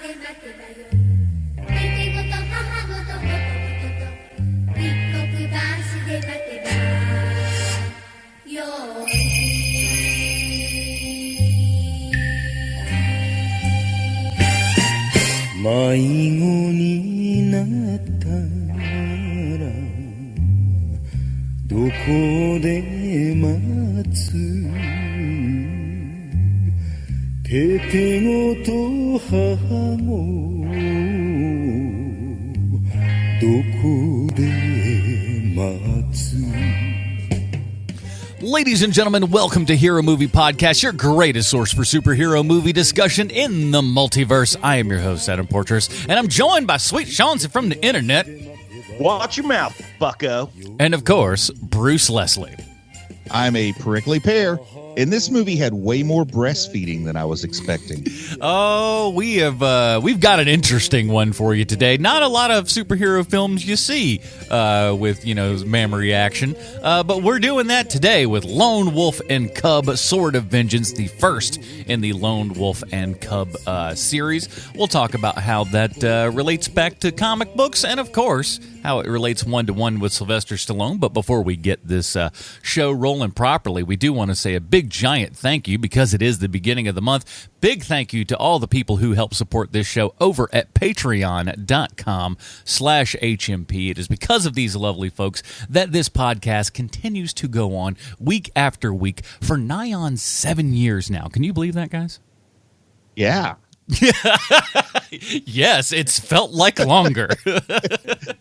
迷子になったらどこで待つててごと母もどこで待つ Ladies and gentlemen, welcome to Hero Movie Podcast, your greatest source for superhero movie discussion in the multiverse. I am your host, Adam Portrais, and I'm joined by Sweet Chauncey from the internet. Watch your mouth, bucko. And of course, Bruce Leslie. I'm a prickly pear, and this movie had way more breastfeeding than I was expecting. Oh, we've got an interesting one for you today. Not a lot of superhero films you see with, mammary action, but we're doing that today with Lone Wolf and Cub, Sword of Vengeance, the first in the Lone Wolf and Cub series. We'll talk about how that relates back to comic books and, of course, how it relates one-to-one with Sylvester Stallone. But before we get this show rolling properly, we do want to say a big, giant thank you, because it is the beginning of the month. Big thank you to all the people who help support this show over at patreon.com/HMP. It is because of these lovely folks that this podcast continues to go on week after week for nigh on 7 years now. Can you believe that, guys? Yeah. Yes, it's felt like longer.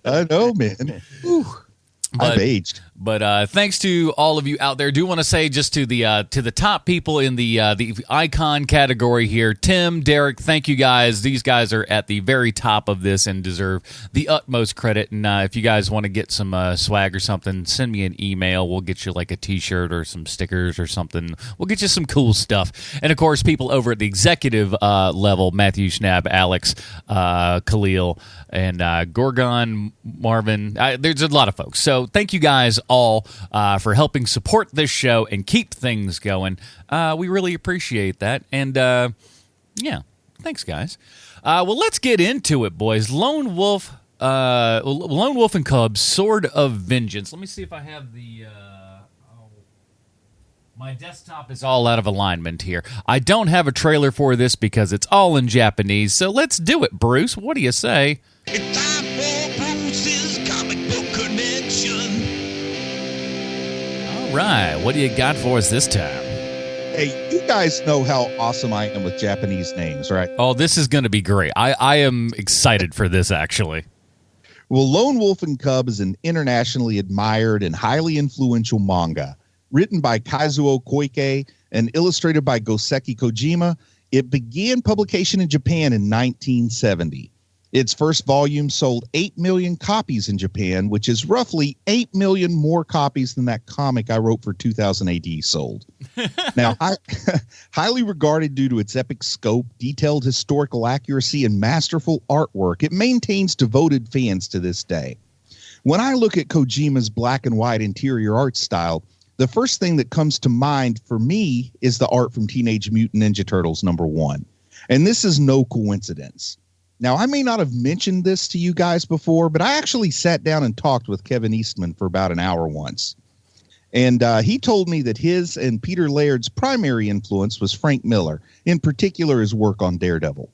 I know, man. Whew. I've aged. But thanks to all of you out there. Do want to say just to the top people in the icon category here, Tim, Derrick, thank you guys. These guys are at the very top of this and deserve the utmost credit. And if you guys want to get some swag or something, send me an email. We'll get you like a T-shirt or some stickers or something. We'll get you some cool stuff. And of course, people over at the executive level, Matthew, Schnapp, Alex, Khalil, and Gorgon, Marvin. There's a lot of folks. So thank you guys all for helping support this show and keep things going. We really appreciate that. And yeah, thanks, guys. Well, let's get into it, boys. Lone Wolf and Cub, Sword of Vengeance. Let me see if I have the... My desktop is all out of alignment here. I don't have a trailer for this because it's all in Japanese, so let's do it, Bruce. What do you say? It's time for Bruce's Comic Book Connection. All right, what do you got for us this time? Hey, you guys know how awesome I am with Japanese names, right? Oh, this is going to be great. I am excited for this, actually. Well, Lone Wolf and Cub is an internationally admired and highly influential manga. Written by Kazuo Koike and illustrated by Goseki Kojima, it began publication in Japan in 1970. Its first volume sold 8 million copies in Japan, which is roughly 8 million more copies than that comic I wrote for 2000 AD sold. Now, highly regarded due to its epic scope, detailed historical accuracy, and masterful artwork, it maintains devoted fans to this day. When I look at Kojima's black and white interior art style, the first thing that comes to mind for me is the art from Teenage Mutant Ninja Turtles #1. And this is no coincidence. Now, I may not have mentioned this to you guys before, but I actually sat down and talked with Kevin Eastman for about an hour once. And he told me that his and Peter Laird's primary influence was Frank Miller, in particular his work on Daredevil.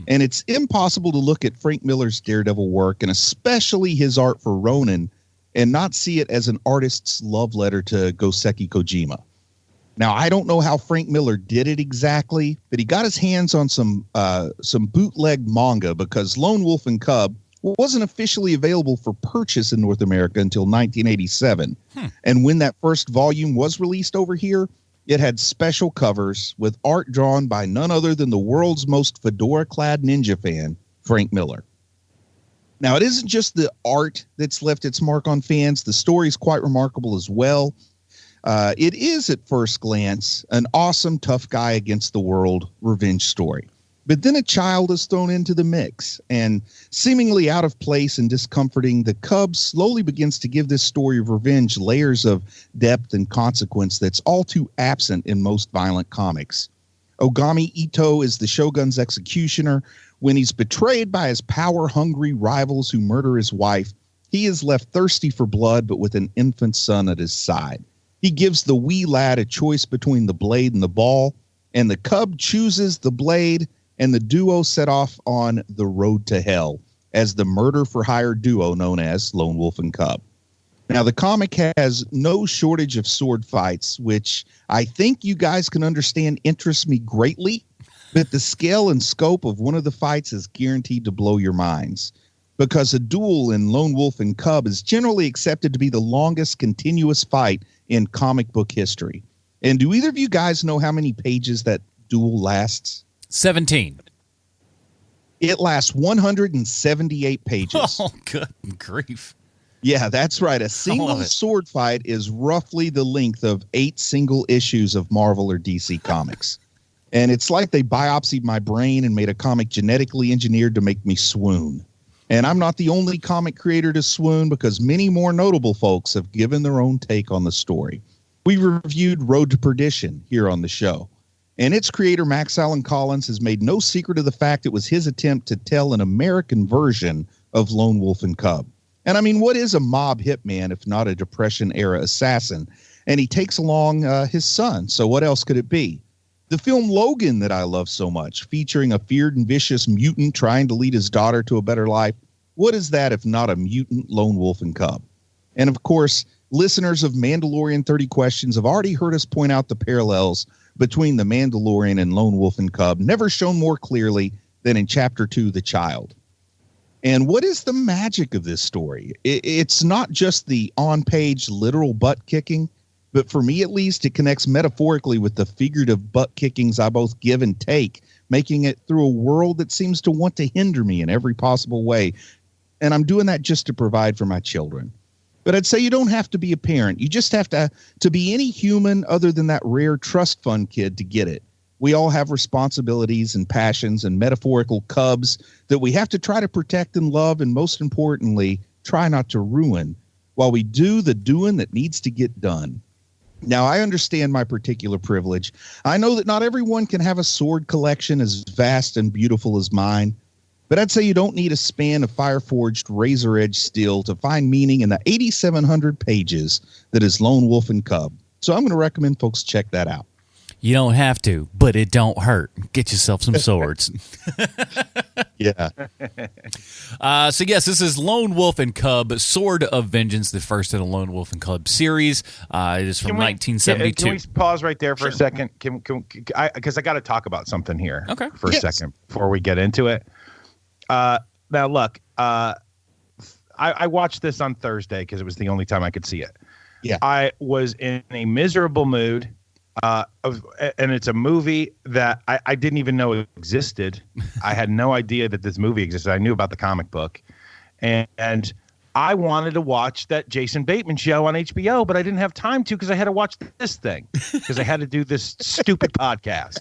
And it's impossible to look at Frank Miller's Daredevil work, and especially his art for Ronin, and not see it as an artist's love letter to Goseki Kojima. Now, I don't know how Frank Miller did it exactly, but he got his hands on some bootleg manga because Lone Wolf and Cub wasn't officially available for purchase in North America until 1987. And when that first volume was released over here, it had special covers with art drawn by none other than the world's most fedora-clad ninja fan, Frank Miller. Now, it isn't just the art that's left its mark on fans. The story is quite remarkable as well. It is, at first glance, an awesome tough guy against the world revenge story. But then a child is thrown into the mix, and seemingly out of place and discomforting, the Cub slowly begins to give this story of revenge layers of depth and consequence that's all too absent in most violent comics. Ogami Ito is the Shogun's executioner, When he's betrayed by his power-hungry rivals who murder his wife, he is left thirsty for blood, but with an infant son at his side. He gives the wee lad a choice between the blade and the ball, and the cub chooses the blade, and the duo set off on the road to hell as the murder-for-hire duo known as Lone Wolf and Cub. Now, the comic has no shortage of sword fights, which I think you guys can understand interests me greatly, but the scale and scope of one of the fights is guaranteed to blow your minds, because a duel in Lone Wolf and Cub is generally accepted to be the longest continuous fight in comic book history. And do either of you guys know how many pages that duel lasts? 17. It lasts 178 pages. Oh, good grief. Yeah, that's right. A single sword fight is roughly the length of 8 single issues of Marvel or DC comics. And it's like they biopsied my brain and made a comic genetically engineered to make me swoon. And I'm not the only comic creator to swoon, because many more notable folks have given their own take on the story. We reviewed Road to Perdition here on the show, and its creator, Max Allan Collins, has made no secret of the fact it was his attempt to tell an American version of Lone Wolf and Cub. And I mean, what is a mob hitman if not a Depression-era assassin? And he takes along his son, so what else could it be? The film Logan that I love so much, featuring a feared and vicious mutant trying to lead his daughter to a better life. What is that if not a mutant Lone Wolf and Cub? And of course, listeners of Mandalorian 30 Questions have already heard us point out the parallels between the Mandalorian and Lone Wolf and Cub, never shown more clearly than in Chapter 2, The Child. And what is the magic of this story? It's not just the on-page literal butt-kicking, but for me, at least, it connects metaphorically with the figurative butt kickings I both give and take, making it through a world that seems to want to hinder me in every possible way. And I'm doing that just to provide for my children. But I'd say you don't have to be a parent. You just have to be any human other than that rare trust fund kid to get it. We all have responsibilities and passions and metaphorical cubs that we have to try to protect and love, and most importantly, try not to ruin, while we do the doing that needs to get done. Now, I understand my particular privilege. I know that not everyone can have a sword collection as vast and beautiful as mine, but I'd say you don't need a span of fire-forged, razor-edged steel to find meaning in the 8,700 pages that is Lone Wolf and Cub. So I'm going to recommend folks check that out. You don't have to, but it don't hurt. Get yourself some swords. Yeah. So yes, this is Lone Wolf and Cub, Sword of Vengeance, the first in the Lone Wolf and Cub series. It is from 1972. Can we pause right there for a second? Because I got to talk about something here for a second before we get into it. Now, look, I watched this on Thursday because it was the only time I could see it. Yeah. I was in a miserable mood. And it's a movie that I didn't even know existed. I had no idea that this movie existed. I knew about the comic book, and I wanted to watch that Jason Bateman show on HBO, but I didn't have time to because I had to watch this thing because I had to do this stupid podcast.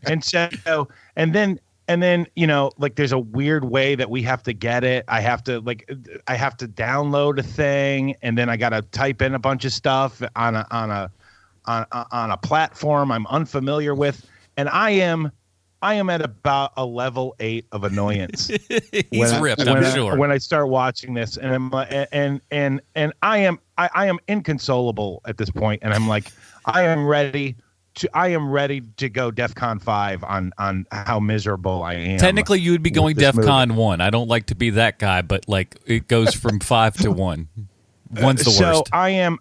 And so, and then you know, like there's a weird way that we have to get it. I have to download a thing, and then I got to type in a bunch of stuff on a platform I'm unfamiliar with, and I am at about a level 8 of annoyance. He's ripped, I'm sure. When I start watching this, and I am inconsolable at this point, and I'm like, I am ready to go DEFCON 5 on how miserable I am. Technically, you would be going DEFCON 1. I don't like to be that guy, but like it goes from 5 to 1. One's the worst. I am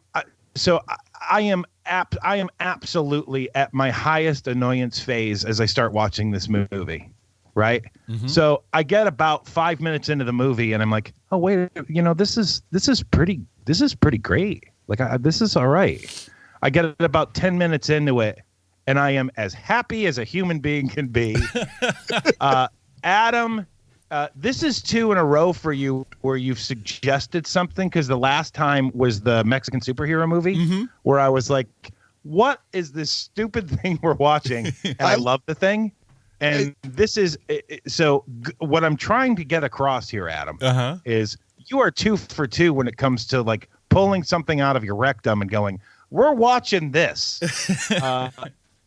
absolutely at my highest annoyance phase as I start watching this movie, right? Mm-hmm. So I get about 5 minutes into the movie, and I'm like, oh wait, you know, this is pretty great. Like this is all right. I get about 10 minutes into it, and I am as happy as a human being can be. Adam, this is 2 in a row for you where you've suggested something, because the last time was the Mexican superhero movie where I was like, what is this stupid thing we're watching? And I love the thing. And this is so what I'm trying to get across here, Adam, is you are 2 for 2 when it comes to like pulling something out of your rectum and going, we're watching this.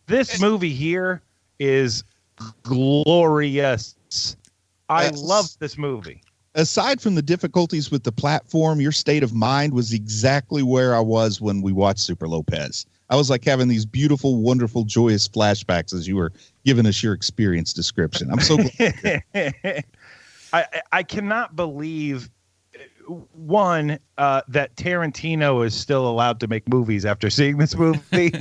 This movie here is glorious. I love this movie. Aside from the difficulties with the platform, your state of mind was exactly where I was when we watched Super Lopez. I was like having these beautiful, wonderful, joyous flashbacks as you were giving us your experience description. I'm so glad. I cannot believe one that Tarantino is still allowed to make movies after seeing this movie,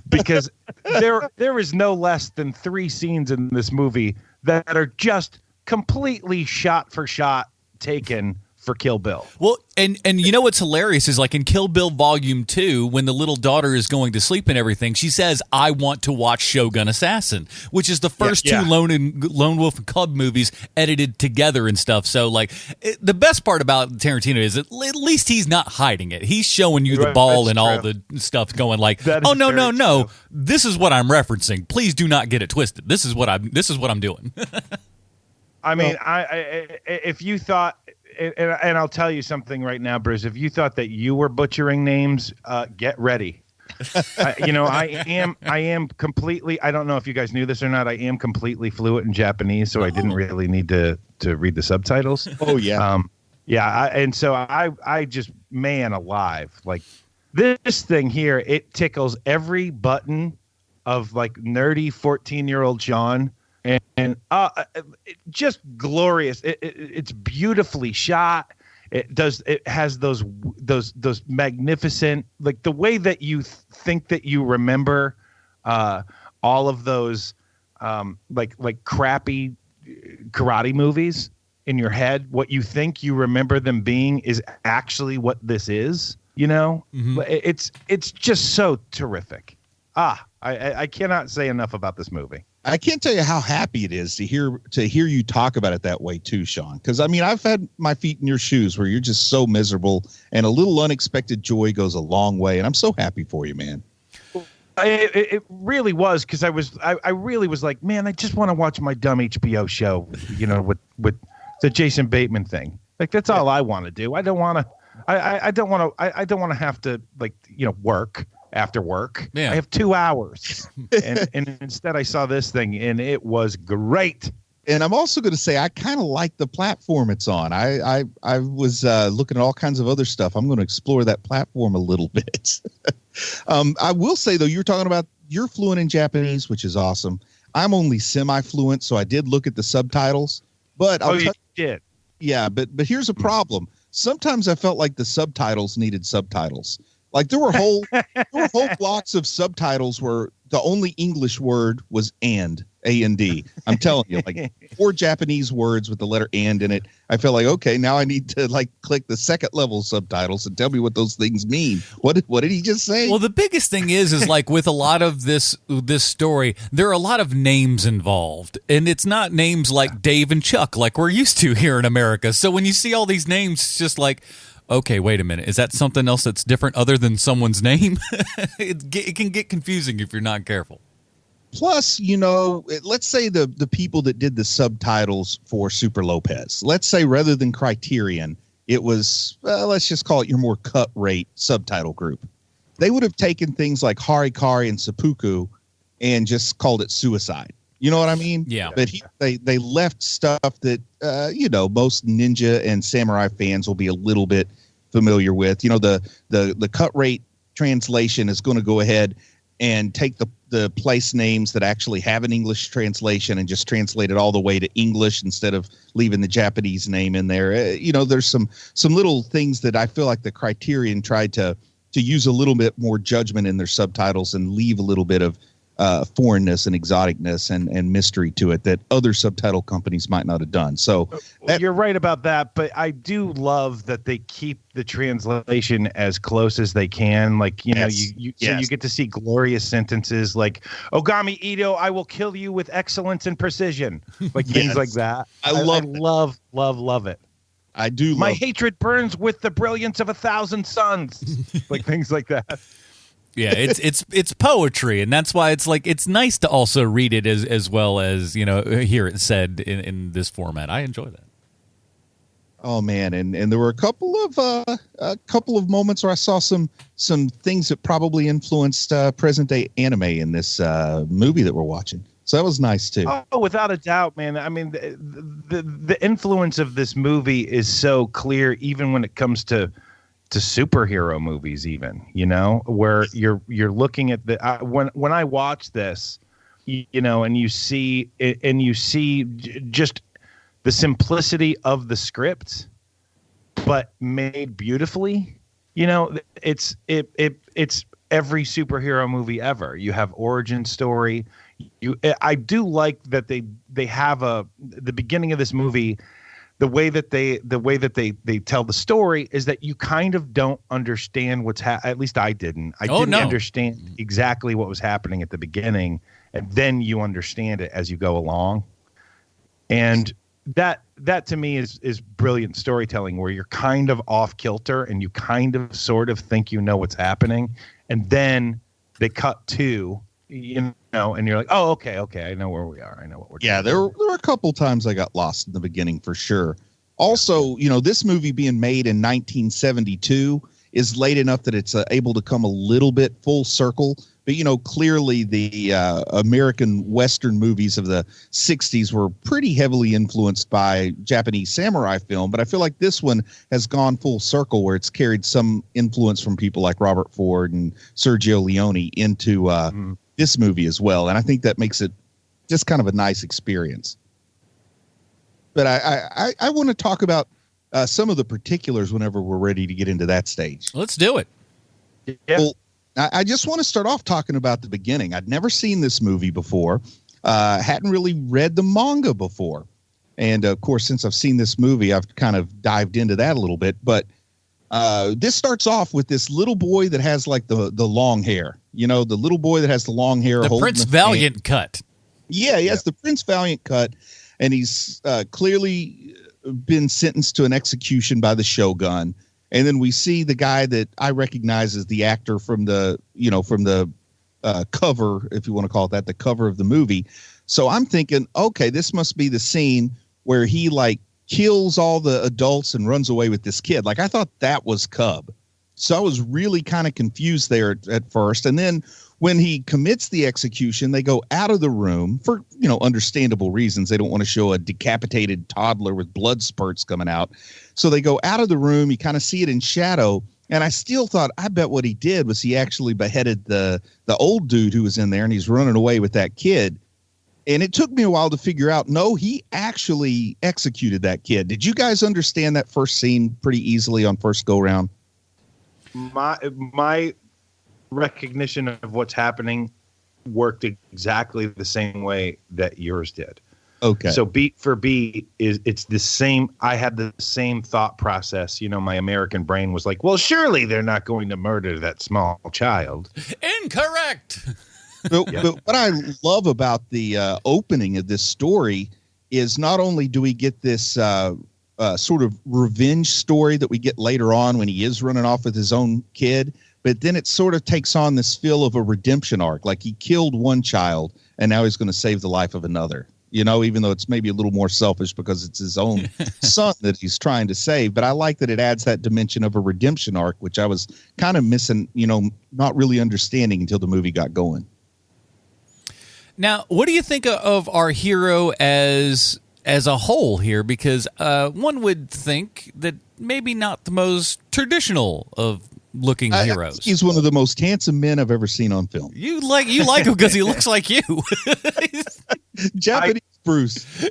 because there is no less than 3 scenes in this movie that are just completely shot for shot taken for Kill Bill. Well, and you know what's hilarious is like in Kill Bill Volume 2, when the little daughter is going to sleep and everything, she says, "I want to watch Shogun Assassin," which is the first two Lone Wolf and Cub movies edited together and stuff. So like the best part about Tarantino is at least he's not hiding it. He's showing you the ball and all the stuff going like, "Oh no, this is what I'm referencing. Please do not get it twisted. This is what I'm doing." I mean, if you thought, and I'll tell you something right now, Bruce, if you thought that you were butchering names, get ready. I am completely, I don't know if you guys knew this or not, I am completely fluent in Japanese, so I didn't really need to read the subtitles. Oh, yeah. And so I just, man alive, like this thing here, it tickles every button of like nerdy 14-year-old Sean. And just glorious. It's beautifully shot. It has those magnificent, like the way that you think that you remember all of those like crappy karate movies in your head. What you think you remember them being is actually what this is. You know, it's just so terrific. I cannot say enough about this movie. I can't tell you how happy it is to hear you talk about it that way too, Sean. Because I mean, I've had my feet in your shoes where you're just so miserable, and a little unexpected joy goes a long way. And I'm so happy for you, man. It really was, because I really was like, man, I just want to watch my dumb HBO show, you know, with the Jason Bateman thing. Like that's all I want to do. I don't want to. I don't want to have to, like, you know, work after work. I have 2 hours, and instead I saw this thing, and it was great. And I'm also going to say I kind of like the platform it's on. I was looking at all kinds of other stuff. I'm going to explore that platform a little bit. I will say, though, you're talking about you're fluent in Japanese, which is awesome. I'm only semi-fluent, so I did look at the subtitles. But you did? Yeah, but here's a problem. Sometimes I felt like the subtitles needed subtitles. Like there were whole blocks of subtitles where the only English word was A-N-D. I'm telling you, like 4 Japanese words with the letter and in it. I felt like, okay, now I need to like click the second level subtitles and tell me what those things mean. What did he just say? Well, the biggest thing is like with a lot of this story, there are a lot of names involved, and it's not names like Dave and Chuck like we're used to here in America. So when you see all these names, it's just like, okay, wait a minute. Is that something else that's different other than someone's name? It can get confusing if you're not careful. Plus, you know, let's say the people that did the subtitles for Super Lopez, let's say rather than Criterion, it was, let's just call it your more cut rate subtitle group. They would have taken things like Harikari and Seppuku and just called it Suicide. You know what I mean? Yeah. But they left stuff that, you know, most ninja and samurai fans will be a little bit familiar with. You know, the cut rate translation is going to go ahead and take the place names that actually have an English translation and just translate it all the way to English instead of leaving the Japanese name in there. You know, there's some little things that I feel like the Criterion tried to use a little bit more judgment in their subtitles and leave a little bit of foreignness and exoticness and mystery to it that other subtitle companies might not have done. So you're right about that, but I do love that they keep the translation as close as they can. Like, you know, you get to see glorious sentences like "Ogami Ito, I will kill you with excellence and precision," like things like that. I love it. I do. My hatred burns with the brilliance of 1,000 suns, like things like that. Yeah, it's poetry, and that's why it's like it's nice to also read it as well as, you know, hear it said in this format. I enjoy that. Oh man, and there were a couple of moments where I saw some things that probably influenced present day anime in this movie that we're watching. So that was nice too. Oh, without a doubt, man. I mean, the influence of this movie is so clear, even when it comes to superhero movies, even, you know, where you're looking at when I watch this, you know, and you see just the simplicity of the script, but made beautifully. You know, it's every superhero movie ever. You have origin story. I do like that they have the beginning of this movie. The way that they tell the story is that you kind of don't understand what's at least I didn't. I didn't understand exactly what was happening at the beginning, and then you understand it as you go along. And that to me is brilliant storytelling, where you're kind of off kilter and you kind of sort of think you know what's happening, and then they cut to, you know, and you're like, oh, okay, I know where we are. I know what we're doing. Yeah, there were a couple times I got lost in the beginning for sure. Also, you know, this movie being made in 1972 is late enough that it's able to come a little bit full circle. But, you know, clearly the American Western movies of the 60s were pretty heavily influenced by Japanese samurai film. But I feel like this one has gone full circle, where it's carried some influence from people like Robert Ford and Sergio Leone into this movie as well. And I think that makes it just kind of a nice experience. But I want to talk about some of the particulars whenever we're ready to get into that stage. Let's do it. Yeah. Well, I just want to start off talking about the beginning. I'd never seen this movie before. Hadn't really read the manga before. And, of course, since I've seen this movie, I've kind of dived into that a little bit. But this starts off with this little boy that has, like, the long hair. You know, the little boy that has the long hair. The Prince Valiant cut. Yeah, he has the Prince Valiant cut. And he's clearly been sentenced to an execution by the Shogun. And then we see the guy that I recognize as the actor from the cover, if you want to call it that, the cover of the movie. So I'm thinking, okay, this must be the scene where he like kills all the adults and runs away with this kid. Like, I thought that was Cub. So I was really kind of confused there at first. And then when he commits the execution, they go out of the room for, you know, understandable reasons. They don't want to show a decapitated toddler with blood spurts coming out. So they go out of the room. You kind of see it in shadow. And I still thought, I bet what he did was he actually beheaded the old dude who was in there, and he's running away with that kid. And it took me a while to figure out, no, he actually executed that kid. Did you guys understand that first scene pretty easily on first go round? My recognition of what's happening worked exactly the same way that yours did. Okay. So beat for beat it's the same. I had the same thought process. You know, my American brain was like, well, surely they're not going to murder that small child. Incorrect. But what I love about the opening of this story is not only do we get this sort of revenge story that we get later on when he is running off with his own kid, but then it sort of takes on this feel of a redemption arc. Like, he killed one child and now he's going to save the life of another, you know, even though it's maybe a little more selfish because it's his own son that he's trying to save. But I like that it adds that dimension of a redemption arc, which I was kind of missing, you know, not really understanding until the movie got going. Now, what do you think of our hero as a whole here? Because one would think that maybe not the most traditional of looking heroes. He's one of the most handsome men I've ever seen on film. You like him because he looks like you. Japanese Bruce.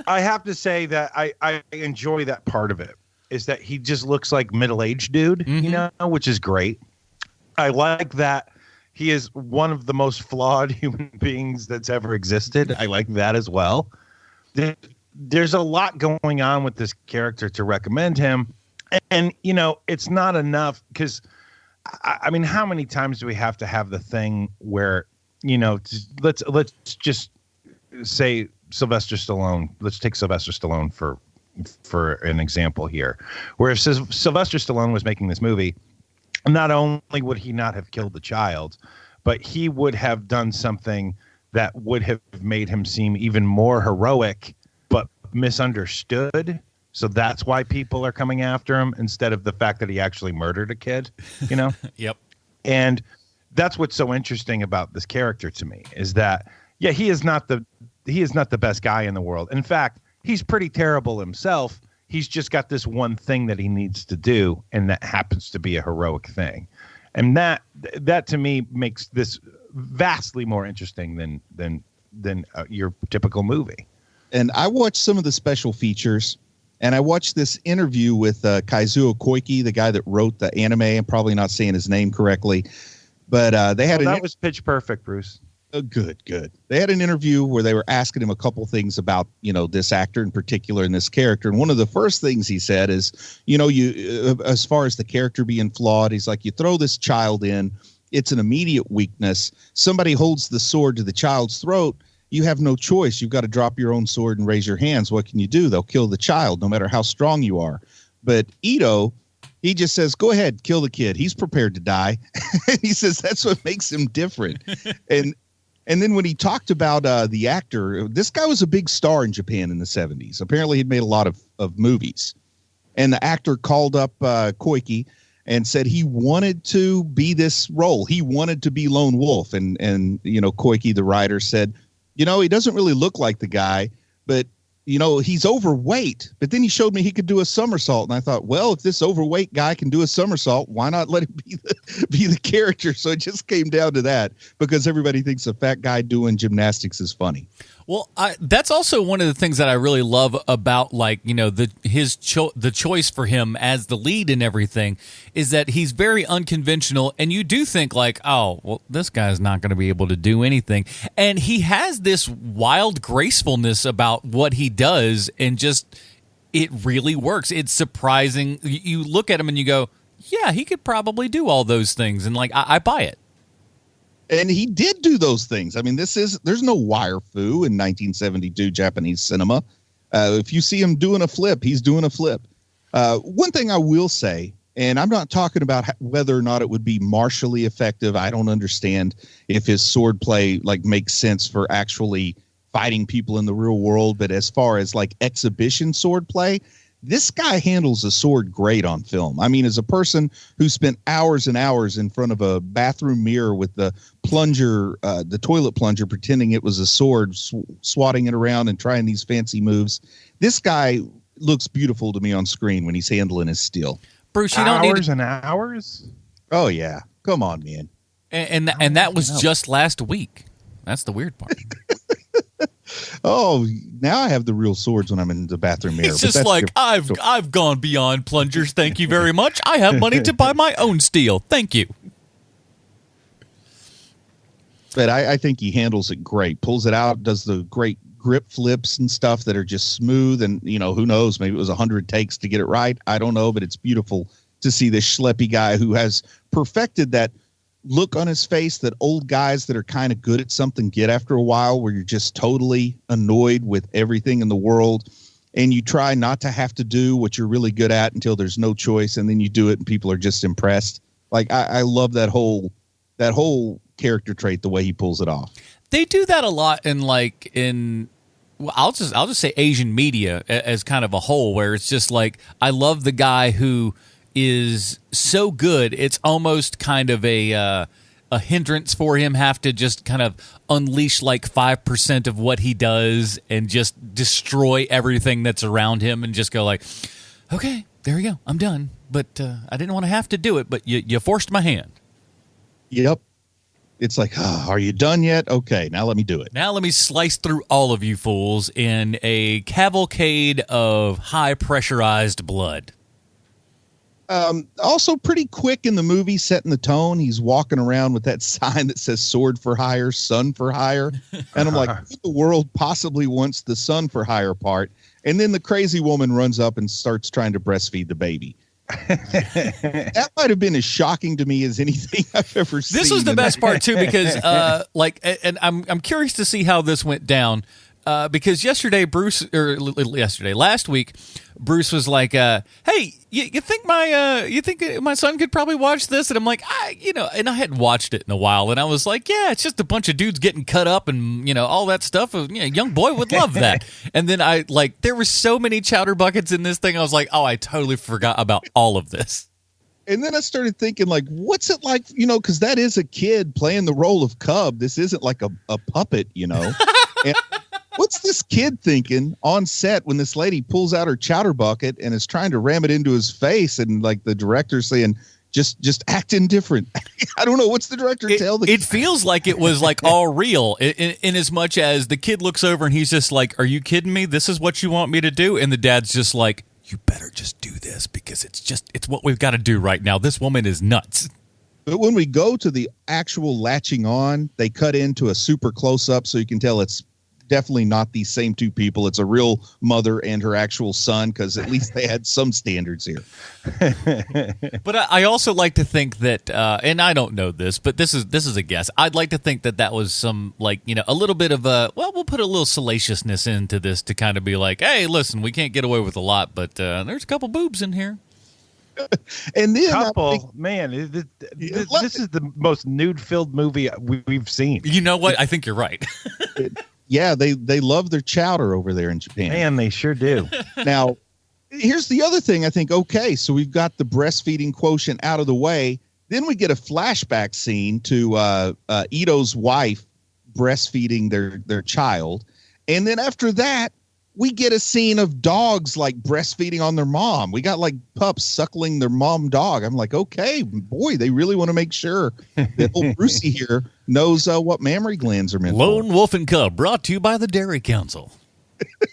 I have to say that I enjoy that part of it, is that he just looks like middle-aged dude, you know, which is great. I like that he is one of the most flawed human beings that's ever existed. I like that as well. There's a lot going on with this character to recommend him. And, you know, it's not enough because, I mean, how many times do we have to have the thing where, you know, let's just say Sylvester Stallone. Let's take Sylvester Stallone for an example here, where if Sylvester Stallone was making this movie, not only would he not have killed the child, but he would have done something that would have made him seem even more heroic, but misunderstood. So that's why people are coming after him instead of the fact that he actually murdered a kid, you know? Yep. And that's what's so interesting about this character to me is that, yeah, he is not the best guy in the world. In fact, he's pretty terrible himself. He's just got this one thing that he needs to do, and that happens to be a heroic thing. And that to me makes this vastly more interesting than your typical movie. And I watched some of the special features, and I watched this interview with Kazuo Koike, the guy that wrote the anime. I'm probably not saying his name correctly, but they had that was Pitch Perfect, Bruce. Good. They had an interview where they were asking him a couple things about, this actor in particular and this character. And one of the first things he said is, you as far as the character being flawed, he's like, you throw this child in, it's an immediate weakness. Somebody holds the sword to the child's throat. You have no choice. You've got to drop your own sword and raise your hands. What can you do? They'll kill the child, no matter how strong you are. But Ito, he just says, go ahead, kill the kid. He's prepared to die. He says that's what makes him different. And then when he talked about the actor, this guy was a big star in Japan in the 70s. Apparently he'd made a lot of movies. And the actor called up Koike and said he wanted to be this role. He wanted to be Lone Wolf. And Koike, the writer, said, he doesn't really look like the guy, but, he's overweight. But then he showed me he could do a somersault. And I thought, well, if this overweight guy can do a somersault, why not let him be the character? So it just came down to that because everybody thinks a fat guy doing gymnastics is funny. Well, that's also one of the things that I really love about, the choice for him as the lead and everything is that he's very unconventional, and you do think oh, well, this guy's not going to be able to do anything, and he has this wild gracefulness about what he does, and just it really works. It's surprising. You look at him and you go, yeah, he could probably do all those things, and I buy it. And he did do those things. I mean, there's no wire fu in 1972 Japanese cinema. If you see him doing a flip, he's doing a flip. One thing I will say, and I'm not talking about whether or not it would be martially effective. I don't understand if his sword play makes sense for actually fighting people in the real world. But as far as exhibition sword play, this guy handles a sword great on film. I mean, as a person who spent hours and hours in front of a bathroom mirror with the plunger, the toilet plunger, pretending it was a sword, swatting it around and trying these fancy moves, this guy looks beautiful to me on screen when he's handling his steel. Bruce, you don't need hours and hours. Oh yeah, come on, man. And that was just last week. That's the weird part. Oh, now I have the real swords when I'm in the bathroom mirror. It's just I've gone beyond plungers. Thank you very much. I have money to buy my own steel. Thank you. But I think he handles it great. Pulls it out, does the great grip flips and stuff that are just smooth. And, who knows? Maybe it was 100 takes to get it right. I don't know, but it's beautiful to see this schleppy guy who has perfected that look on his face that old guys that are kind of good at something get after a while, where you're just totally annoyed with everything in the world and you try not to have to do what you're really good at until there's no choice, and then you do it and people are just impressed. I love that whole character trait, the way he pulls it off. They do that a lot in I'll just say Asian media as kind of a whole, where it's just I love the guy who is so good, it's almost kind of a hindrance for him, have to just kind of unleash 5% of what he does and just destroy everything that's around him and just go okay, there you go, I'm done. But I didn't want to have to do it, but you forced my hand. Yep. It's are you done yet? Okay, now let me do it. Now let me slice through all of you fools in a cavalcade of high pressurized blood. Also pretty quick in the movie, setting the tone. He's walking around with that sign that says sword for hire, son for hire. And I'm who the world possibly wants the son for hire part? And then the crazy woman runs up and starts trying to breastfeed the baby. That might have been as shocking to me as anything I've ever seen. This was the best part too, because and I'm curious to see how this went down. because last week, Bruce was like, "Hey, you think my son could probably watch this?" And I'm like, and I hadn't watched it in a while, and I was like, "Yeah, it's just a bunch of dudes getting cut up and all that stuff. A young boy would love that." And then there were so many chowder buckets in this thing. I was like, "Oh, I totally forgot about all of this." And then I started thinking, like, what's it like, because that is a kid playing the role of Cub. This isn't like a puppet, And what's this kid thinking on set when this lady pulls out her chowder bucket and is trying to ram it into his face, and like the director's saying, just act indifferent. I don't know. What's the director tell the It feels like it was like all real in as much as the kid looks over and he's just like, "Are you kidding me? This is what you want me to do?" And the dad's just like, "You better just do this because it's what we've got to do right now. This woman is nuts." But when we go to the actual latching on, they cut into a super close up so you can tell it's definitely not these same two people. It's a real mother and her actual son, because at least they had some standards here. But I also like to think that, and I don't know this, but this is a guess. I'd like to think that was some a little bit of we'll put a little salaciousness into this to kind of be like, "Hey, listen, we can't get away with a lot, but there's a couple boobs in here." And then this is the most nude-filled movie we've seen. You know what? I think you're right. Yeah, they love their chowder over there in Japan. Man, they sure do. Now, here's the other thing. I think, okay, so we've got the breastfeeding quotient out of the way. Then we get a flashback scene to Ito's wife breastfeeding their child. And then after that, we get a scene of dogs like breastfeeding on their mom. We got like pups suckling their mom dog. I'm like, okay, boy, they really want to make sure that old Brucey here knows what mammary glands are meant Lone Wolf and Cub, brought to you by the Dairy Council.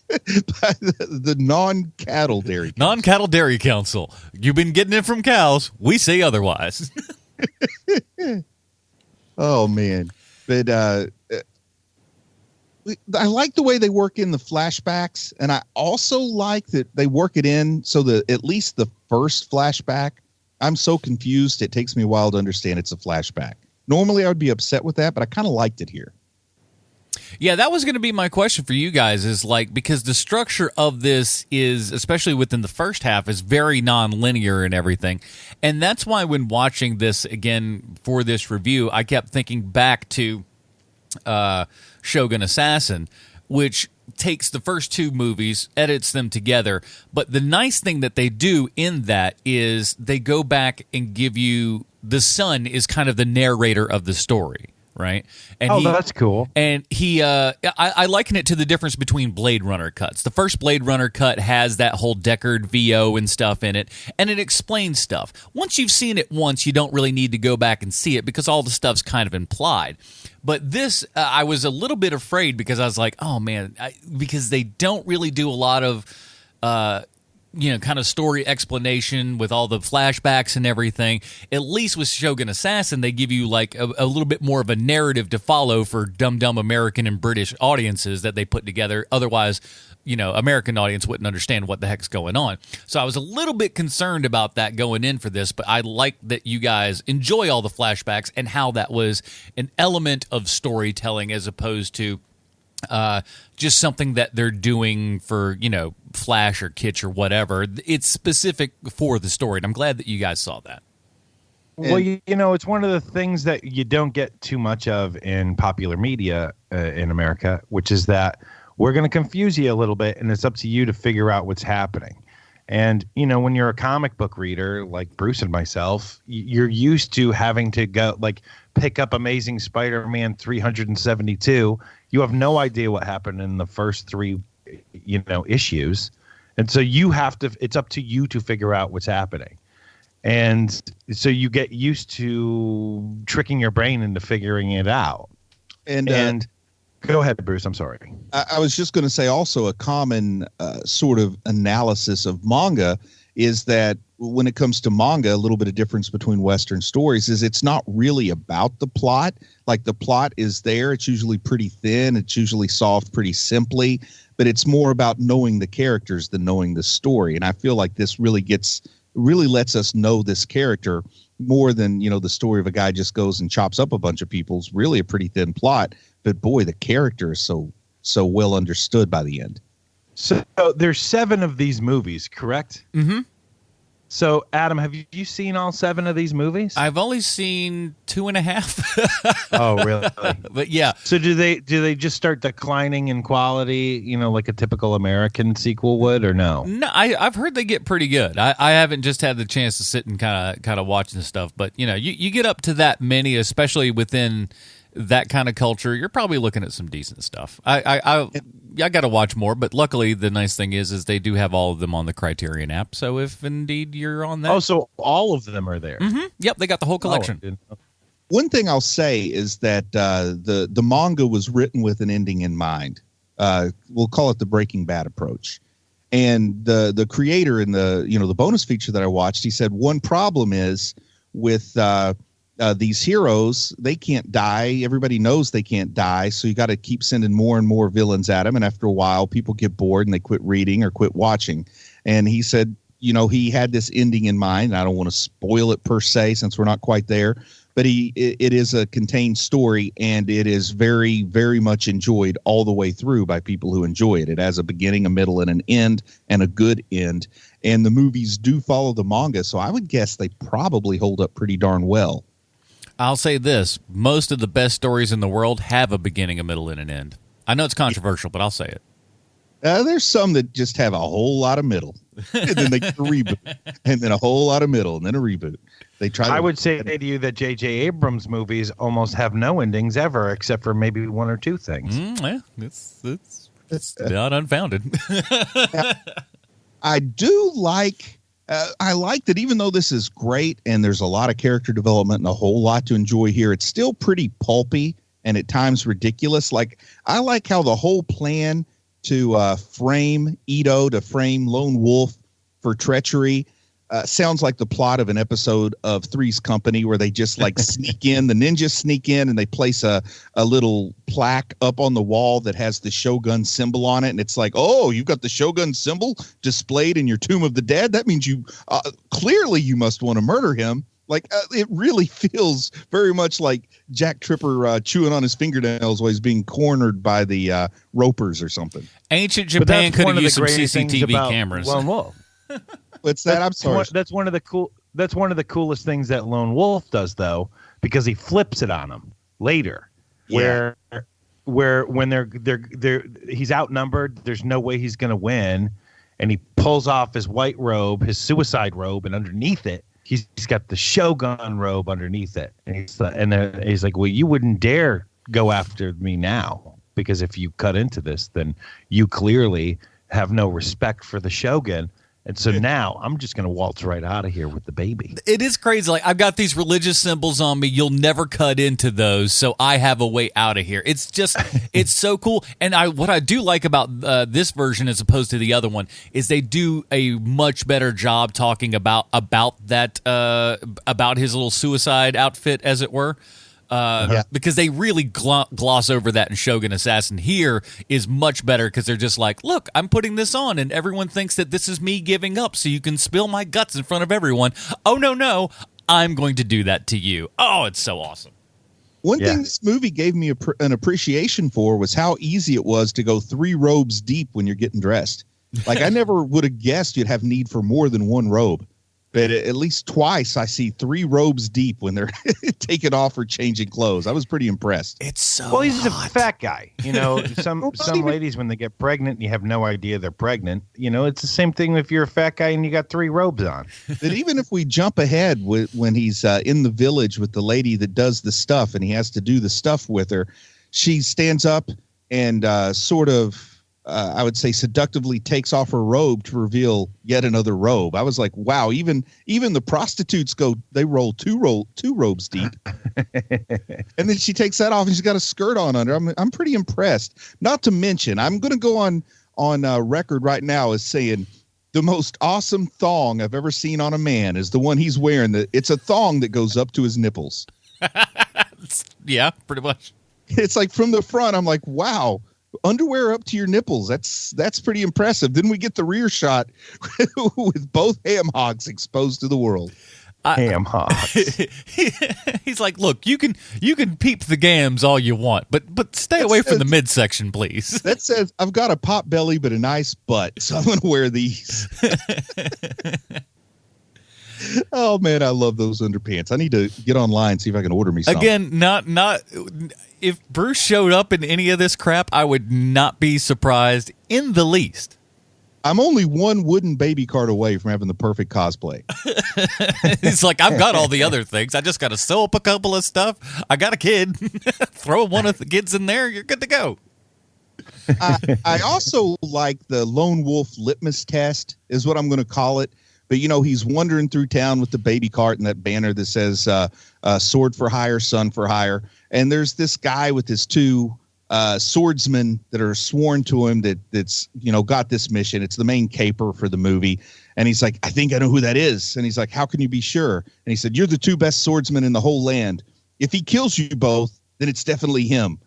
By the non-cattle dairy council. Non-cattle dairy council. You've been getting it from cows. We say otherwise. Oh, man. But I like the way they work in the flashbacks, and I also like that they work it in so that at least the first flashback, I'm so confused, it takes me a while to understand it's a flashback. Normally, I would be upset with that, but I kind of liked it here. Yeah, that was going to be my question for you guys, is because the structure of this is, especially within the first half, is very non-linear and everything. And that's why when watching this again for this review, I kept thinking back to Shogun Assassin, which takes the first two movies, edits them together. But the nice thing that they do in that is they go back and give you, the son is kind of the narrator of the story. Right. And that's cool. And I liken it to the difference between Blade Runner cuts. The first Blade Runner cut has that whole Deckard VO and stuff in it, and it explains stuff. Once you've seen it once, you don't really need to go back and see it because all the stuff's kind of implied. But this, I was a little bit afraid because I was like, oh man, because they don't really do a lot of kind of story explanation with all the flashbacks and everything. At least with Shogun Assassin, they give you like a little bit more of a narrative to follow for dumb American and British audiences that they put together. Otherwise, American audience wouldn't understand what the heck's going on. So I was a little bit concerned about that going in for this, but I like that you guys enjoy all the flashbacks and how that was an element of storytelling as opposed to just something that they're doing for, Flash or Kitsch or whatever. It's specific for the story, and I'm glad that you guys saw that. Well, it's one of the things that you don't get too much of in popular media in America, which is that we're going to confuse you a little bit, and it's up to you to figure out what's happening. And, when you're a comic book reader like Bruce and myself, you're used to having to go pick up Amazing Spider-Man 372. You have no idea what happened in the first three, issues. And so it's up to you to figure out what's happening. And so you get used to tricking your brain into figuring it out. And go ahead, Bruce. I'm sorry. I was just going to say also a common sort of analysis of manga is that when it comes to manga, a little bit of difference between Western stories is it's not really about the plot. Like the plot is there. It's usually pretty thin. It's usually solved pretty simply, but it's more about knowing the characters than knowing the story. And I feel like this really lets us know this character more than, the story of a guy just goes and chops up a bunch of people. It's really a pretty thin plot, but boy, the character is so so well understood by the end. So there's 7 of these movies, correct? Mm-hmm. So, Adam, have you seen all 7 of these movies? I've only seen 2.5. Oh, really? But yeah. So do they just start declining in quality, like a typical American sequel would, or no? No, I've heard they get pretty good. I haven't just had the chance to sit and kind of watch this stuff, but you get up to that many, especially within that kind of culture, you're probably looking at some decent stuff. I got to watch more, but luckily the nice thing is they do have all of them on the Criterion app. So if indeed you're on that, so all of them are there. Mm-hmm. Yep, they got the whole collection. One thing I'll say is that the manga was written with an ending in mind. We'll call it the Breaking Bad approach. And the creator in the bonus feature that I watched, he said one problem is with these heroes, they can't die. Everybody knows they can't die, so you got to keep sending more and more villains at them. And after a while, people get bored and they quit reading or quit watching. And he said, he had this ending in mind. I don't want to spoil it per se since we're not quite there, but it is a contained story, and it is very, very much enjoyed all the way through by people who enjoy it. It has a beginning, a middle, and an end, and a good end. And the movies do follow the manga, so I would guess they probably hold up pretty darn well. I'll say this. Most of the best stories in the world have a beginning, a middle, and an end. I know it's controversial, but I'll say it. There's some that just have a whole lot of middle, and then they get a reboot, and then a whole lot of middle, and then a reboot. I would say to you that J.J. Abrams movies almost have no endings ever, except for maybe 1 or 2 things. It's not unfounded. I do like... I like that even though this is great and there's a lot of character development and a whole lot to enjoy here, it's still pretty pulpy and at times ridiculous. Like, I like how the whole plan to frame Ito, to frame Lone Wolf for treachery, sounds like the plot of an episode of Three's Company, where they just sneak in, the ninjas sneak in, and they place a little plaque up on the wall that has the Shogun symbol on it. And it's like, oh, you've got the Shogun symbol displayed in your Tomb of the Dead. That means you clearly you must want to murder him. It really feels very much like Jack Tripper chewing on his fingernails while he's being cornered by the ropers or something. Ancient Japan could have used some CCTV cameras. Lone Wolf. What's that? I'm sorry. That's one of the coolest things that Lone Wolf does, though, because he flips it on them later, where when he's outnumbered, there's no way he's going to win, and he pulls off his white robe, his suicide robe, and underneath it, he's got the Shogun robe underneath it, and he's like, well, you wouldn't dare go after me now, because if you cut into this, then you clearly have no respect for the Shogun. And so now I'm just going to waltz right out of here with the baby. It is crazy. I've got these religious symbols on me. You'll never cut into those, so I have a way out of here. It's just, it's so cool. And what I do like about this version as opposed to the other one is they do a much better job talking about that, about his little suicide outfit, as it were. Because they really gloss over that in Shogun Assassin. Here is much better because they're just like, look, I'm putting this on and everyone thinks that this is me giving up so you can spill my guts in front of everyone. Oh, no, I'm going to do that to you. Oh, it's so awesome. One thing this movie gave me an appreciation for was how easy it was to go 3 robes deep when you're getting dressed. I never would have guessed you'd have need for more than 1 robe. But at least twice I see 3 robes deep when they're taking off or changing clothes. I was pretty impressed. It's so he's hot. a fat guy. Some ladies, when they get pregnant, you have no idea they're pregnant. It's the same thing if you're a fat guy and you got 3 robes on. But even if we jump ahead when he's in the village with the lady that does the stuff and he has to do the stuff with her, she stands up and sort of, I would say, seductively takes off her robe to reveal yet another robe. I was like, wow, even the prostitutes they roll two robes deep. And then she takes that off and she's got a skirt on under. I'm pretty impressed. Not to mention, I'm going to go on record right now as saying the most awesome thong I've ever seen on a man is the one he's wearing. It's a thong that goes up to his nipples. Yeah, pretty much. It's like from the front, I'm like, wow. Underwear up to your nipples. That's pretty impressive. Then we get the rear shot with both ham hocks exposed to the world. Ham hocks. He's like, look, you can peep the gams all you want, but stay away from the midsection, please. That says I've got a pot belly but a nice butt, so I'm gonna wear these. Oh man, I love those underpants. I need to get online and see if I can order me some. Again, not if Bruce showed up in any of this crap, I would not be surprised in the least. I'm only one wooden baby cart away from having the perfect cosplay. He's like, I've got all the other things. I just got to sew up a couple of stuff. I got a kid. Throw one of the kids in there. You're good to go. I also like the Lone Wolf litmus test is what I'm going to call it. But, you know, he's wandering through town with the baby cart and that banner that says sword for hire, son for hire. And there's this guy with his two swordsmen that are sworn to him that's, you know, got this mission. It's the main caper for the movie. And he's like, I think I know who that is. And he's like, how can you be sure? And he said, you're the two best swordsmen in the whole land. If he kills you both, then it's definitely him.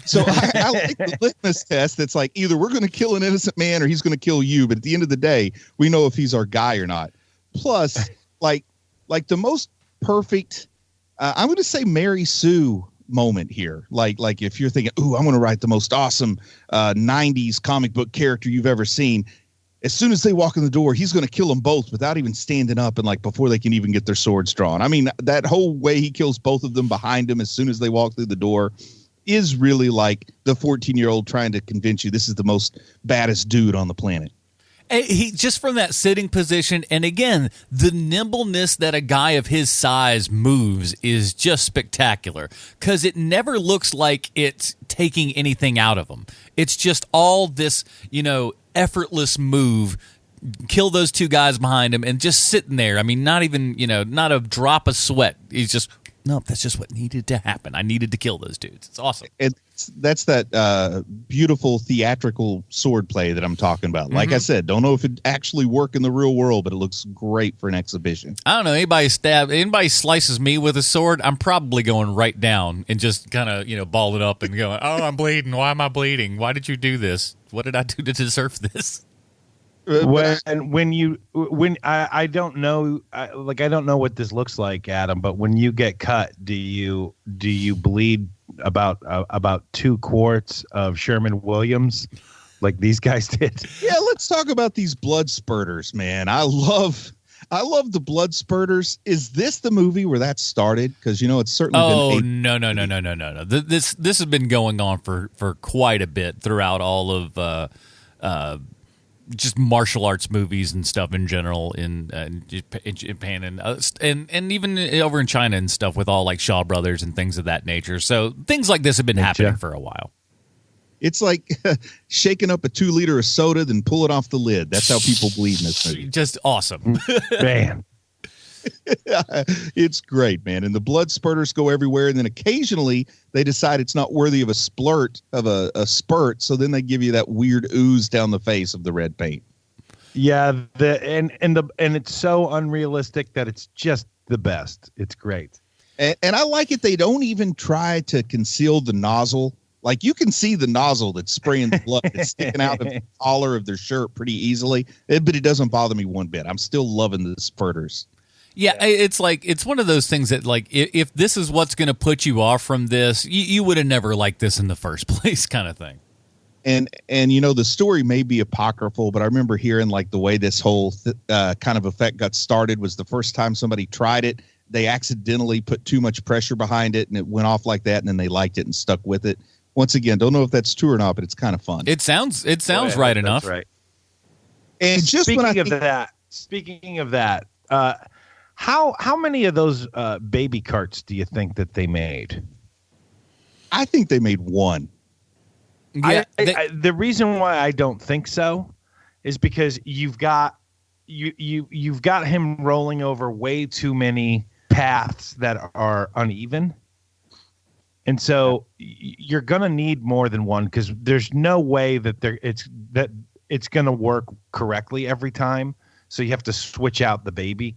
So I like the litmus test. That's like either we're going to kill an innocent man or he's going to kill you. But at the end of the day, we know if he's our guy or not. Plus, like the most perfect, I'm going to say Mary Sue moment here. Like if you're thinking, ooh, I'm going to write the most awesome 90s comic book character you've ever seen. As soon as they walk in the door, he's going to kill them both without even standing up and like before they can even get their swords drawn. I mean, that whole way he kills both of them behind him as soon as they walk through the door is really like the 14-year-old trying to convince you this is the most baddest dude on the planet. He just from that sitting position, and again, the nimbleness that a guy of his size moves is just spectacular because it never looks like it's taking anything out of him. It's just all this, you know, effortless move. Kill those two guys behind him and just sitting there. I mean, not even, you know, not a drop of sweat. He's just, no, that's just what needed to happen. I needed to kill those dudes. It's awesome. That's that beautiful theatrical sword play that I'm talking about. Like I said, don't know if it actually work in the real world, but it looks great for an exhibition. I don't know. Anybody slices me with a sword, I'm probably going right down and just kind of, you know, balling up and going, oh, I'm bleeding. Why am I bleeding? Why did you do this? What did I do to deserve this? I don't know, I don't know what this looks like, Adam. But when you get cut, do you bleed about 2 quarts of Sherman Williams, like these guys did? Yeah, let's talk about these blood spurters, man. I love the blood spurters. Is this the movie where that started? Because you know it's certainly been. No. This has been going on for quite a bit throughout all of. Just martial arts movies and stuff in general in Japan and even over in China and stuff with all like Shaw Brothers and things of that nature. So things like this have been happening for a while. It's like shaking up a 2 liter of soda, then pull it off the lid. That's how people bleed in this movie. Just awesome. Man. It's great, man. And the blood spurters go everywhere. And then occasionally they decide it's not worthy of a splurt of a spurt. So then they give you that weird ooze down the face of the red paint. Yeah. And it's so unrealistic that it's just the best. It's great. And I like it. They don't even try to conceal the nozzle. Like you can see the nozzle that's spraying the blood. It's sticking out of the collar of their shirt pretty easily. But it doesn't bother me one bit. I'm still loving the spurters. Yeah, it's like it's one of those things that like if this is what's going to put you off from this, you would have never liked this in the first place, kind of thing. And you know the story may be apocryphal, but I remember hearing like the way this whole kind of effect got started was the first time somebody tried it, they accidentally put too much pressure behind it, and it went off like that, and then they liked it and stuck with it. Once again, don't know if that's true or not, but it's kind of fun. It sounds right enough. That's right. And just speaking of that. How many of those baby carts do you think that they made? I think they made 1. Yeah, the reason why I don't think so is because you've got him rolling over way too many paths that are uneven, and so you're gonna need more than one because there's no way that it's gonna work correctly every time. So you have to switch out the baby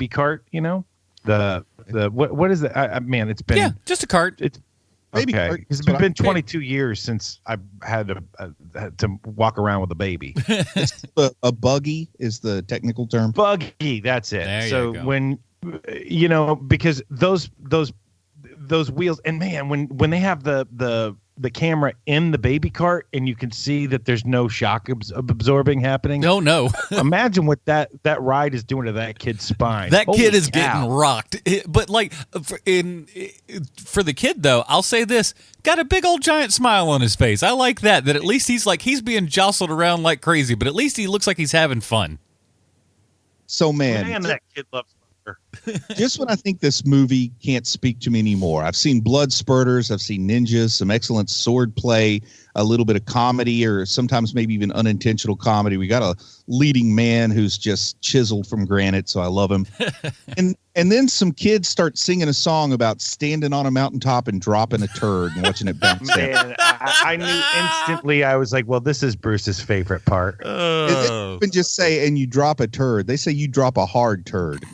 cart, you know, the what is it? Man, it's been just a cart. It's baby okay. cart. It's been 22 years since I've had to walk around with a baby. A buggy is the technical term. Buggy, that's it. There So you go. you know, because those wheels, and man, when they have the camera in the baby cart and you can see that there's no shock absorbing happening. No. Imagine what that ride is doing to that kid's spine. That Holy kid is cow. getting rocked. But like for the kid though, I'll say this: got a big old giant smile on his face. I like that. That at least he's being jostled around like crazy, but at least he looks like he's having fun. So man, that kid loves. Just when I think this movie can't speak to me anymore, I've seen blood spurters, I've seen ninjas, some excellent sword play, a little bit of comedy, or sometimes maybe even unintentional comedy. We got a leading man who's just chiseled from granite, so I love him. and then some kids start singing a song about standing on a mountaintop and dropping a turd and watching it bounce down. Man, I knew instantly. I was like, well, this is Bruce's favorite part. And they don't even just say, and you drop a turd. They say you drop a hard turd.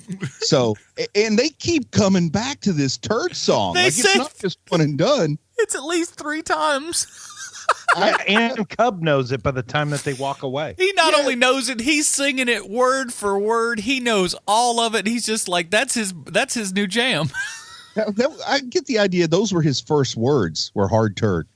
So, and they keep coming back to this turd song. It's not just one and done. It's at least 3 times. And Cub knows it by the time that they walk away. He not only knows it, he's singing it word for word. He knows all of it. He's just like, that's his new jam. I get the idea. Those were his first words, were hard turd.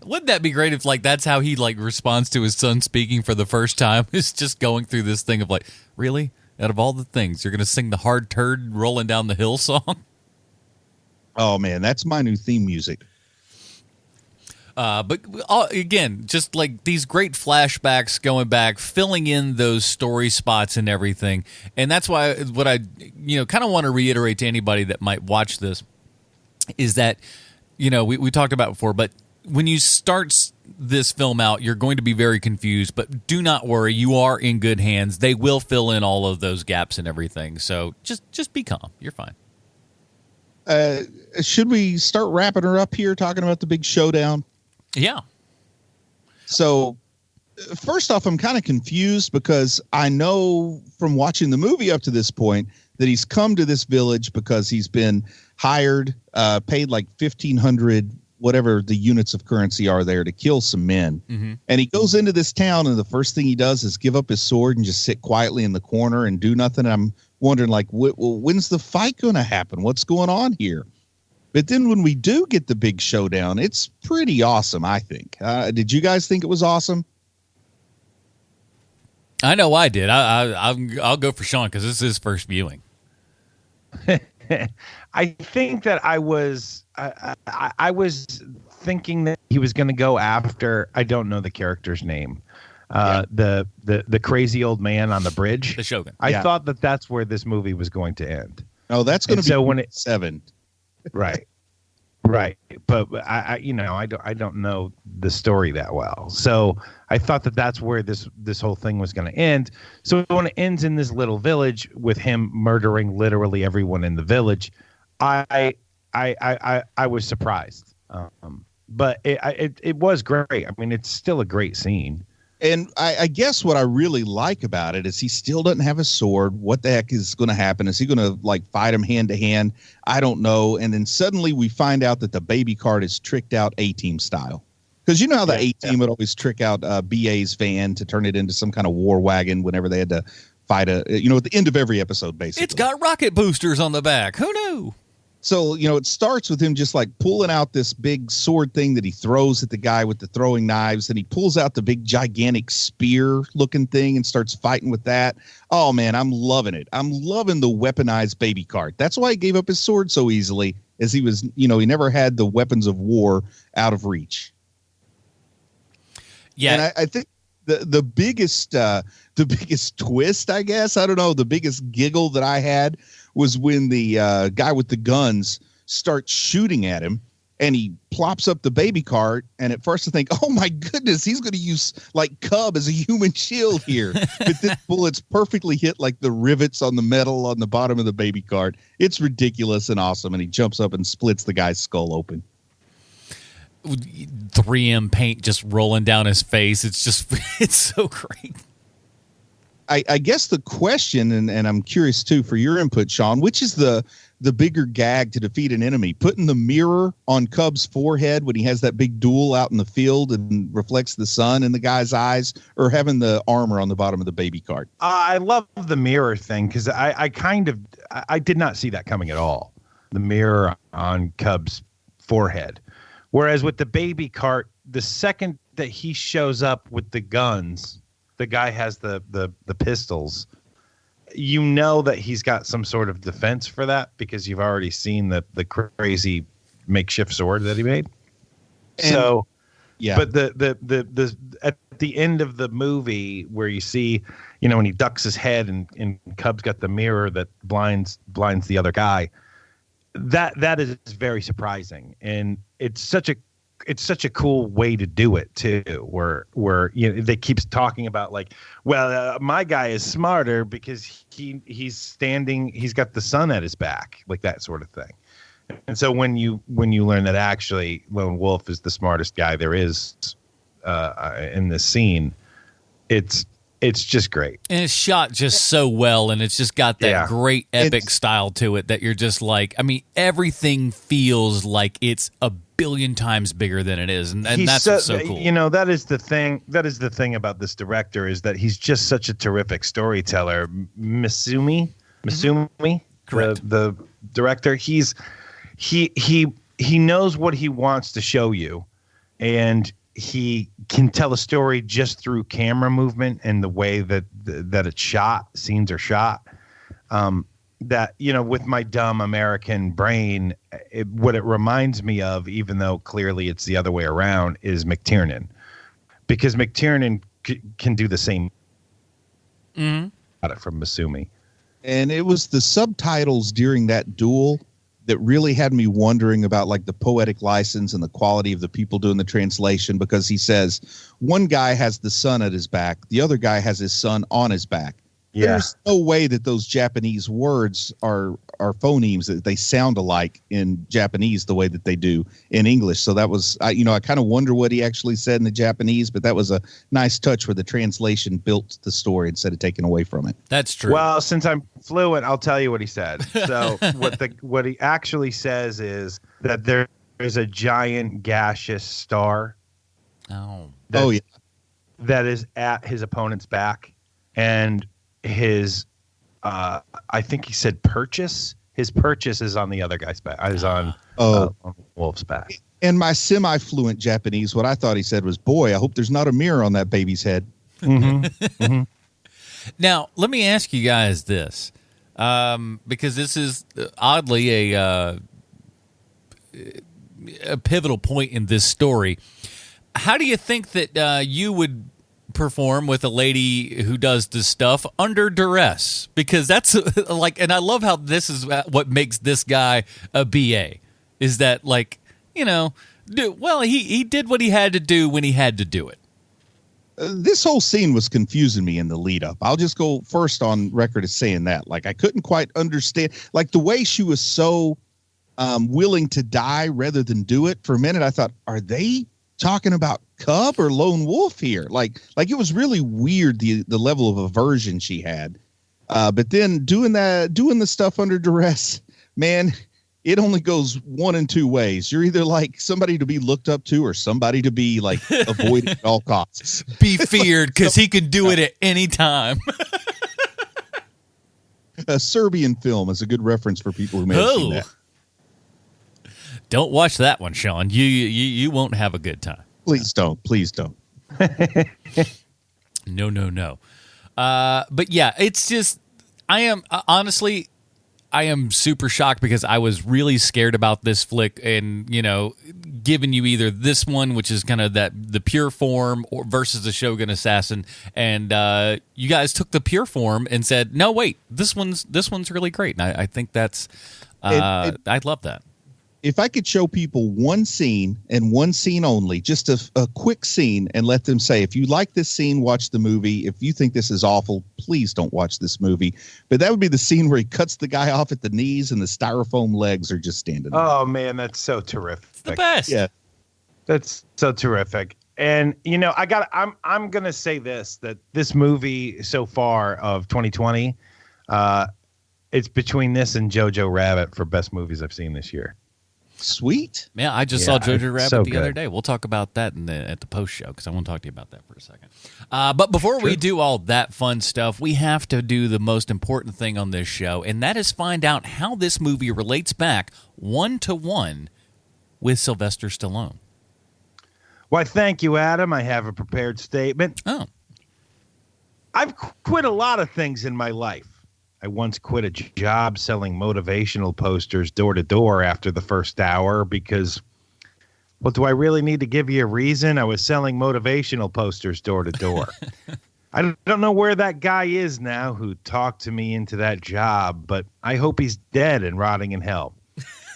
Wouldn't that be great if like that's how he like responds to his son speaking for the first time? Is just going through this thing of like, really? Out of all the things, you're going to sing the hard turd rolling down the hill song? Oh man, that's my new theme music. But again, just like these great flashbacks going back, filling in those story spots and everything. And that's why what I, kind of want to reiterate to anybody that might watch this is that, we talked about before, but when you start this film out, you're going to be very confused, but do not worry. You are in good hands. They will fill in all of those gaps and everything. So just be calm. You're fine. Should we start wrapping her up here, talking about the big showdown? Yeah. So first off, I'm kind of confused because I know from watching the movie up to this point that he's come to this village because he's been hired, paid like 1,500, whatever the units of currency are there, to kill some men. Mm-hmm. And he goes into this town, and the first thing he does is give up his sword and just sit quietly in the corner and do nothing. And I'm wondering, like, when's the fight going to happen? What's going on here? But then when we do get the big showdown, it's pretty awesome, I think. Did you guys think it was awesome? I know I did. I'll go for Sean because this is his first viewing. I think that I was thinking that he was going to go after, I don't know the character's name, the crazy old man on the bridge, the Shogun. I thought that that's where this movie was going to end. Oh, that's going to be so when it 7. Right. But I don't know the story that well. So I thought that that's where this whole thing was going to end. So when it ends in this little village with him murdering literally everyone in the village, I was surprised. But it was great. I mean, it's still a great scene. And I guess what I really like about it is he still doesn't have a sword. What the heck is going to happen? Is he going to like fight him hand to hand? I don't know. And then suddenly we find out that the baby cart is tricked out A-Team style. Because you know how the A-Team would always trick out BA's van to turn it into some kind of war wagon whenever they had to fight at the end of every episode, basically. It's got rocket boosters on the back. Who knew? So, it starts with him just like pulling out this big sword thing that he throws at the guy with the throwing knives. And he pulls out the big gigantic spear looking thing and starts fighting with that. Oh, man, I'm loving it. I'm loving the weaponized baby cart. That's why he gave up his sword so easily, as he was, he never had the weapons of war out of reach. Yeah. And I think the biggest twist, I guess, I don't know, the biggest giggle that I had was when the guy with the guns starts shooting at him and he plops up the baby cart. And at first I think, oh my goodness, he's going to use like Cub as a human shield here. But this bullet's perfectly hit like the rivets on the metal on the bottom of the baby cart. It's ridiculous and awesome. And he jumps up and splits the guy's skull open. 3M paint just rolling down his face. It's so great. I guess the question, and I'm curious too for your input, Sean, which is the the bigger gag to defeat an enemy? Putting the mirror on Cub's forehead when he has that big duel out in the field and reflects the sun in the guy's eyes, or having the armor on the bottom of the baby cart? I love the mirror thing because I did not see that coming at all. The mirror on Cub's forehead. Whereas with the baby cart, the second that he shows up with the guns, the guy has the pistols. You know that he's got some sort of defense for that because you've already seen the crazy makeshift sword that he made. And, so, yeah. But the at the end of the movie where you see, when he ducks his head and Cub's got the mirror that blinds the other guy. That is very surprising, and it's such a cool way to do it too. Where they keep talking about like, well, my guy is smarter because he's got the sun at his back, like that sort of thing. And so when you learn that actually Lone Wolf is the smartest guy there is in this scene, it's just great. And it's shot just so well, and it's just got that great epic style to it that you're just like, everything feels like it's a billion times bigger than it is, and that's so cool. That is the thing about this director is that he's just such a terrific storyteller. Misumi, correct. The director, he knows what he wants to show you, and he can tell a story just through camera movement and the way that it's shot, scenes are shot. That, with my dumb American brain, what it reminds me of, even though clearly it's the other way around, is McTiernan. Because McTiernan can do the same. Got it from Misumi. And it was the subtitles during that duel that really had me wondering about like the poetic license and the quality of the people doing the translation, because he says one guy has the sun at his back, the other guy has his son on his back. Yeah. There's no way that those Japanese words are phonemes, that they sound alike in Japanese the way that they do in English. So that was, I kind of wonder what he actually said in the Japanese, but that was a nice touch where the translation built the story instead of taking away from it. That's true. Well, since I'm fluent, I'll tell you what he said. So what he actually says is that there is a giant gaseous star. Yeah. That is at his opponent's back, and his I think he said purchase. His purchase is on the other guy's back. Is on Wolf's back. And my semi-fluent Japanese, what I thought he said was, "Boy, I hope there's not a mirror on that baby's head." Now, let me ask you guys this, because this is oddly a pivotal point in this story. How do you think that you would perform with a lady who does this stuff under duress? Because that's and I love how this is what makes this guy a BA, is that he did what he had to do when he had to do it. This whole scene was confusing me in the lead up. I'll just go first on record as saying that. Like, I couldn't quite understand, like, the way she was so willing to die rather than do it. For a minute, I thought, are they talking about Cub or Lone Wolf here? Like it was really weird, the level of aversion she had. But then doing the stuff under duress, man, it only goes one in two ways. You're either like somebody to be looked up to or somebody to be like avoided at all costs. Be feared, because he can do it at any time. A Serbian film is a good reference for people who may have seen that. Don't watch that one, Sean. You won't have a good time. Please don't. Please don't. No. But yeah, it's just, I am super shocked because I was really scared about this flick, and giving you either this one, which is kind of the pure form, or versus the Shogun Assassin, and you guys took the pure form and said, no, wait, this one's really great, and I think that's I love that. If I could show people one scene and one scene only, just a quick scene, and let them say, if you like this scene, watch the movie. If you think this is awful, please don't watch this movie. But that would be the scene where he cuts the guy off at the knees and the styrofoam legs are just standing there. Oh, man, that's so terrific. It's the best. Yeah. That's so terrific. And, I'm going to say this, that this movie so far of 2020, it's between this and Jojo Rabbit for best movies I've seen this year. Sweet. Yeah, I just saw Jojo Rabbit so the other good. day. We'll talk about that at the post show because I want to talk to you about that for a second. But before we do all that fun stuff, we have to do the most important thing on this show, and that is find out how this movie relates back 1-to-1 with Sylvester Stallone. Why, thank you, Adam. I have a prepared statement. Oh. I've quit a lot of things in my life. I once quit a job selling motivational posters door to door after the first hour because, well, do I really need to give you a reason? I was selling motivational posters door to door. I don't know where that guy is now who talked to me into that job, but I hope he's dead and rotting in hell.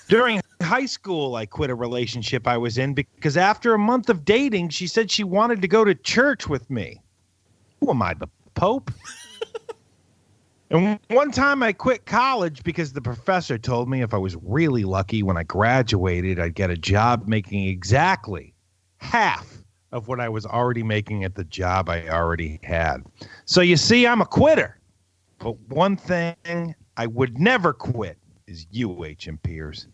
During high school, I quit a relationship I was in because after a month of dating, she said she wanted to go to church with me. Who am I, the Pope? And one time I quit college because the professor told me if I was really lucky when I graduated, I'd get a job making exactly half of what I was already making at the job I already had. So you see, I'm a quitter. But one thing I would never quit is you, H.M. Piers.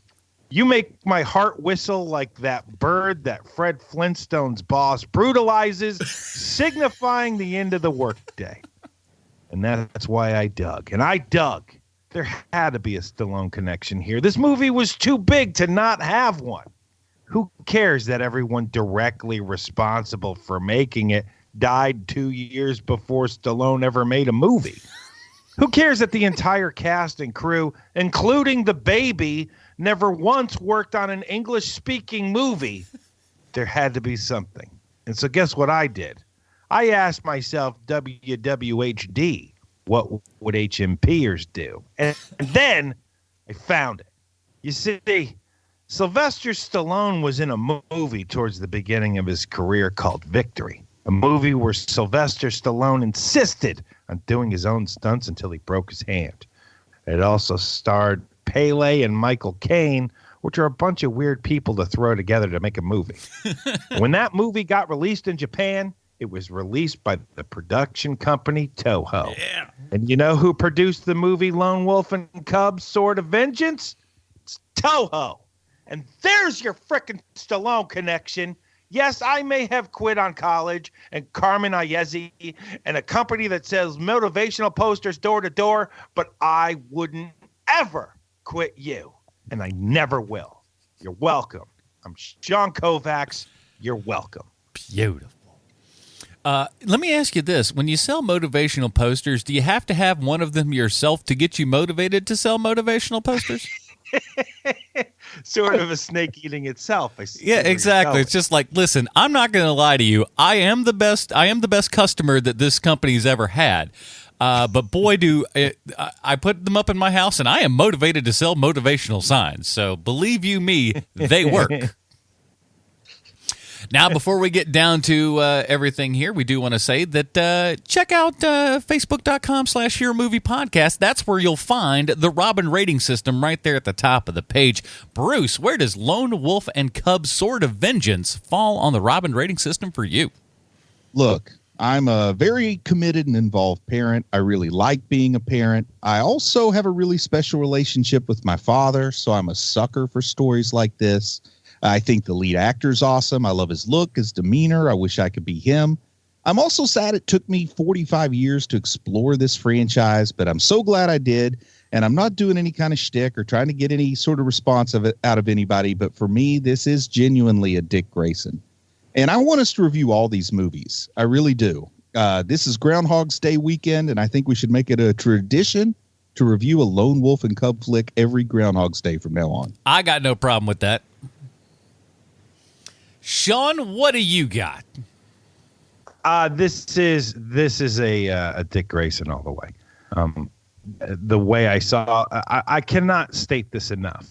You make my heart whistle like that bird that Fred Flintstone's boss brutalizes, signifying the end of the workday. And that's why I dug. And I dug. There had to be a Stallone connection here. This movie was too big to not have one. Who cares that everyone directly responsible for making it died 2 years before Stallone ever made a movie? Who cares that the entire cast and crew, including the baby, never once worked on an English-speaking movie? There had to be something. And so guess what I did? I asked myself, WWHD, what would H.M. Piers do? And then I found it. You see, Sylvester Stallone was in a movie towards the beginning of his career called Victory, a movie where Sylvester Stallone insisted on doing his own stunts until he broke his hand. It also starred Pele and Michael Caine, which are a bunch of weird people to throw together to make a movie. When that movie got released in Japan, it was released by the production company Toho. Yeah. And you know who produced the movie Lone Wolf and Cub, Sword of Vengeance? It's Toho. And there's your frickin' Stallone connection. Yes, I may have quit on college and Carmen Ayezi and a company that sells motivational posters door to door, but I wouldn't ever quit you. And I never will. You're welcome. I'm Sean Kovacs. You're welcome. Beautiful. Let me ask you this. When you sell motivational posters, do you have to have one of them yourself to get you motivated to sell motivational posters? Sort of a snake eating itself. I see. Yeah, exactly. It's just like, listen, I'm not going to lie to you. I am the best customer that this company's ever had. But boy, I put them up in my house, and I am motivated to sell motivational signs. So believe you me, they work. Now, before we get down to everything here, we do want to say that check out Facebook.com/Hero Movie Podcast. That's where you'll find the Robin rating system right there at the top of the page. Bruce, where does Lone Wolf and Cub Sword of Vengeance fall on the Robin rating system for you? Look, I'm a very committed and involved parent. I really like being a parent. I also have a really special relationship with my father, so I'm a sucker for stories like this. I think the lead actor's awesome. I love his look, his demeanor. I wish I could be him. I'm also sad it took me 45 years to explore this franchise, but I'm so glad I did. And I'm not doing any kind of shtick or trying to get any sort of response out of anybody. But for me, this is genuinely a Dick Grayson. And I want us to review all these movies. I really do. This is Groundhog's Day weekend, and I think we should make it a tradition to review a Lone Wolf and Cub flick every Groundhog's Day from now on. I got no problem with that. Sean, what do you got? This is a Dick Grayson all the way. The way I saw, I cannot state this enough.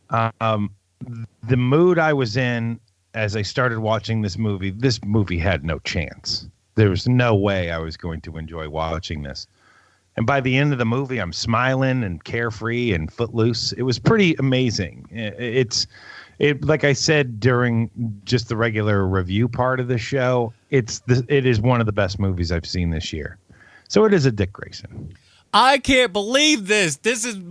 The mood I was in as I started watching this movie had no chance. There was no way I was going to enjoy watching this. And by the end of the movie, I'm smiling and carefree and footloose. It was pretty amazing. It like I said during just the regular review part of the show, it is one of the best movies I've seen this year. So it is a Dick Grayson. I can't believe this.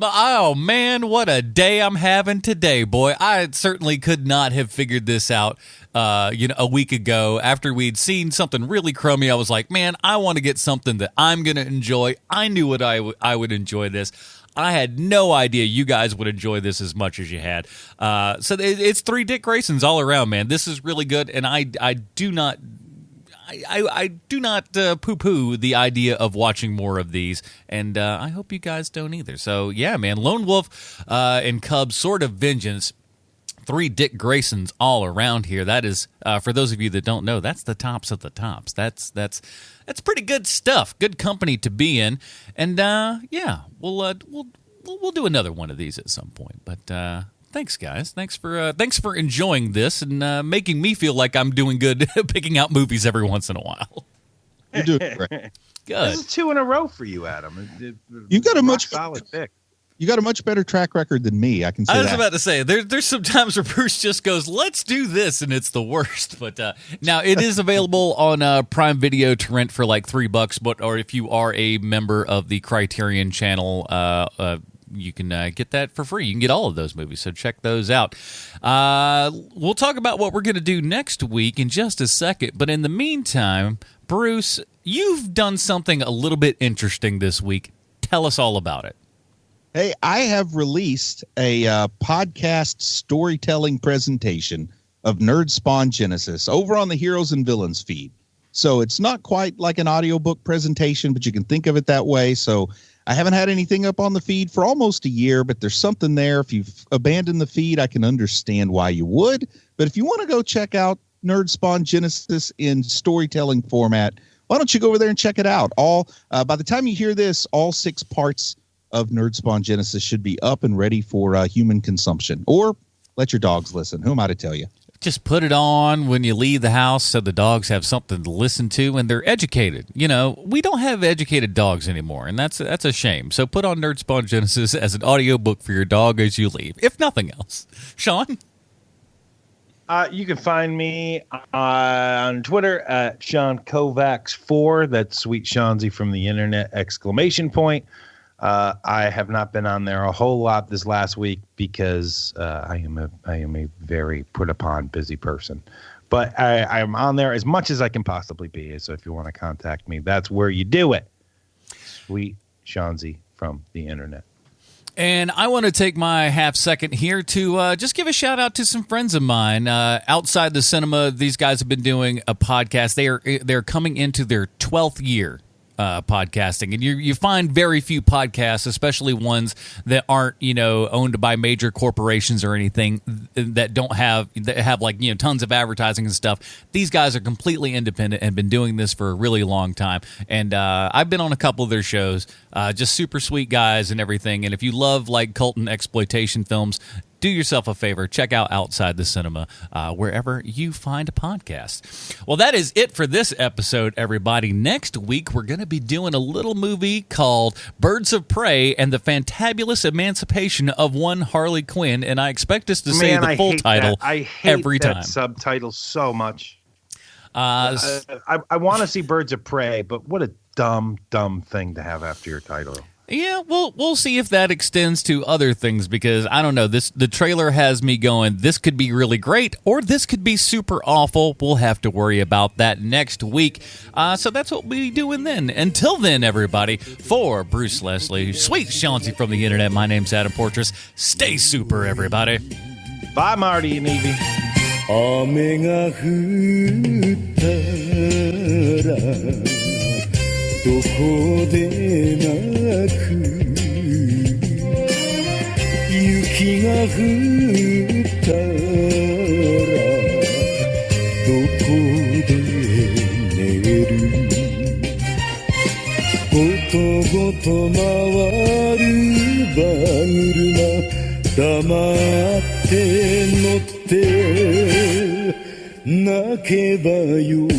Oh man, what a day I'm having today, boy. I certainly could not have figured this out, a week ago. After we'd seen something really crummy, I was like, man, I want to get something that I'm going to enjoy. I knew I would enjoy this. I had no idea you guys would enjoy this as much as you had. So it's 3 Dick Graysons all around, man. This is really good, and I do not poo-poo the idea of watching more of these, and I hope you guys don't either. So, yeah, man, Lone Wolf and Cub, Sword of Vengeance, 3 Dick Graysons all around here. That is, for those of you that don't know, that's the tops of the tops. That's pretty good stuff. Good company to be in, and yeah, we'll do another one of these at some point. But thanks, guys. Thanks for enjoying this and making me feel like I'm doing good picking out movies every once in a while. You're doing great. Good. This is 2 in a row for you, Adam. You got a much solid pick. You got a much better track record than me. I can say that. I was about to say, there's some times where Bruce just goes, let's do this, and it's the worst. But now it is available on Prime Video to rent for like $3, or if you are a member of the Criterion channel, you can get that for free. You can get all of those movies, so check those out. We'll talk about what we're going to do next week in just a second, but in the meantime, Bruce, you've done something a little bit interesting this week. Tell us all about it. Hey, I have released a podcast storytelling presentation of Nerdspawn Genesis over on the Heroes and Villains feed. So it's not quite like an audiobook presentation, but you can think of it that way. So I haven't had anything up on the feed for almost a year, but there's something there. If you've abandoned the feed, I can understand why you would. But if you want to go check out Nerdspawn Genesis in storytelling format, why don't you go over there and check it out? By the time you hear this, all 6 parts of Nerdspawn Genesis should be up and ready for human consumption. Or let your dogs listen. Who am I to tell you? Just put it on when you leave the house so the dogs have something to listen to and they're educated. You know, we don't have educated dogs anymore, and that's a shame. So put on Nerdspawn Genesis as an audiobook for your dog as you leave, if nothing else. Sean? You can find me on Twitter at Sean Kovacs 4. That's Sweet Seansy from the internet, ! I have not been on there a whole lot this last week because I am a very put upon busy person. But I am on there as much as I can possibly be. So if you want to contact me, that's where you do it. Sweet Seansy from the internet. And I want to take my half second here to just give a shout out to some friends of mine outside the cinema. These guys have been doing a podcast. They're coming into their 12th year podcasting, and you find very few podcasts, especially ones that aren't owned by major corporations or anything, that have like tons of advertising and stuff. These guys are completely independent and been doing this for a really long time, and I've been on a couple of their shows. Just super sweet guys and everything. And if you love like cult and exploitation films, do yourself a favor, check out Outside the Cinema, wherever you find a podcast. Well, that is it for this episode, everybody. Next week, we're going to be doing a little movie called Birds of Prey and the Fantabulous Emancipation of One Harley Quinn, and I expect us to say the full title every time. Subtitle so much. I want to see Birds of Prey, but what a dumb thing to have after your title. Yeah, we'll see if that extends to other things, because I don't know. The trailer has me going, this could be really great or this could be super awful. We'll have to worry about that next week. So that's what we'll be doing then. Until then, everybody, for Bruce Leslie, Sweet Chauncey from the internet, my name's Adam Portrais. Stay super, everybody. Bye, Marty and Evie. 雨が降ったらどこでなく雪が降ったらどこで寝るごとごと回る馬車黙って乗って泣けばよい